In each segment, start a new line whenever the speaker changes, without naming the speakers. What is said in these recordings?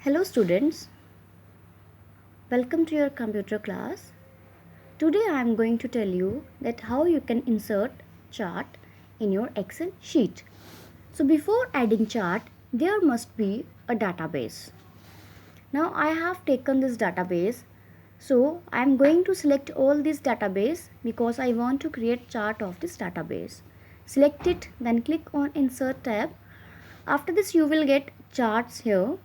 Hello students, welcome to your computer class. Today I am going to tell you that how you can insert chart in your Excel sheet. So before adding chart, there must be a database. Now I have taken this database. So I am going to select all this database because I want to create chart of this database. Select it, then click on insert tab. After this you will get charts here.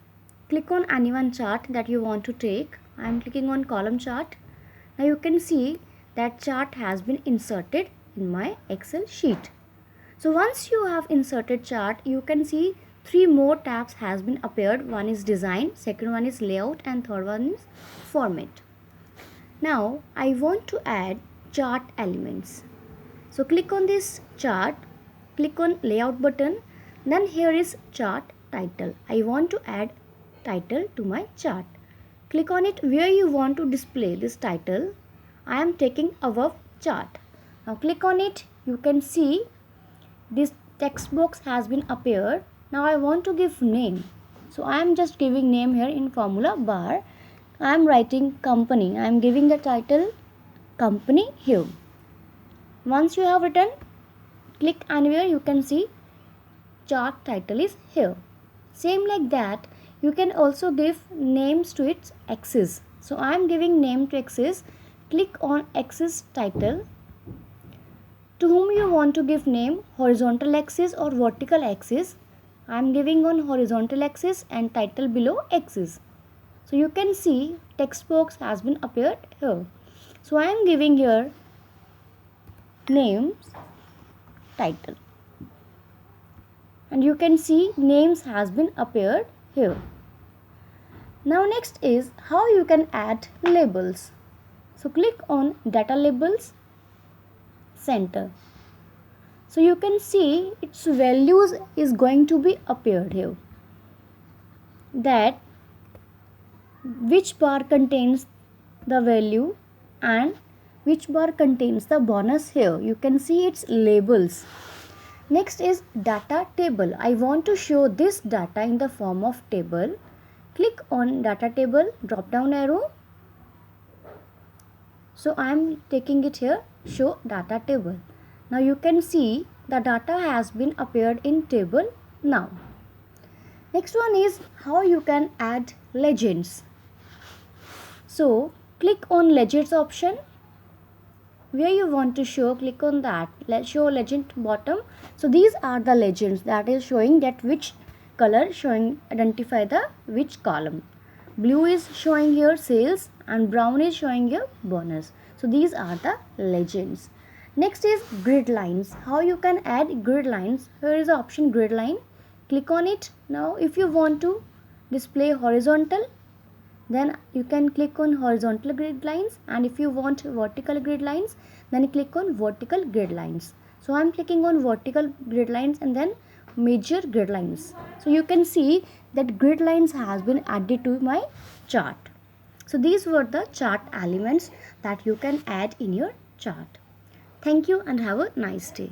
Click on any one chart that you want to take. I am clicking on column chart. Now you can see that chart has been inserted in my Excel sheet. So once you have inserted chart, you can see three more tabs has been appeared. One is design, second one is layout, and third one is format. Now I want to add chart elements. So click on this chart, click on layout button, then here is chart title. I want to add title to my chart. Click on it where you want to display this title. I am taking above chart. Now click on it. You can see this text box has been appeared. Now I want to give name. So I am just giving name here in formula bar. I am writing company. I am giving the title company here. Once you have written, click anywhere, you can see chart title is here. Same like that, you can also give names to its axis. So I am giving name to axis. Click on axis title. To whom you want to give name, horizontal axis or vertical axis. I am giving on horizontal axis and title below axis. So you can see text box has been appeared here. So I am giving here names title, and you can see names has been appeared here. Now next is how you can add labels. So click on data labels center. So you can see its values is going to be appeared here, that which bar contains the value and which bar contains the bonus here. You can see its labels. Next is data table. I want to show this data in the form of table. Click on data table, drop down arrow. So I am taking it here, show data table. Now you can see the data has been appeared in table now. Next one is how you can add legends. So click on legends option. Where you want to show, click on that. Let's show legend bottom. So these are the legends that is showing that which color showing identify the which column. Blue is showing here sales and brown is showing here bonus. So these are the legends. Next is grid lines. How you can add grid lines? Here is the option grid line. Click on it. Now if you want to display horizontal, then you can click on horizontal grid lines, and if you want vertical grid lines, then click on vertical grid lines. So I am clicking on vertical grid lines and then major grid lines. So you can see that grid lines has been added to my chart. So these were the chart elements that you can add in your chart. Thank you and have a nice day.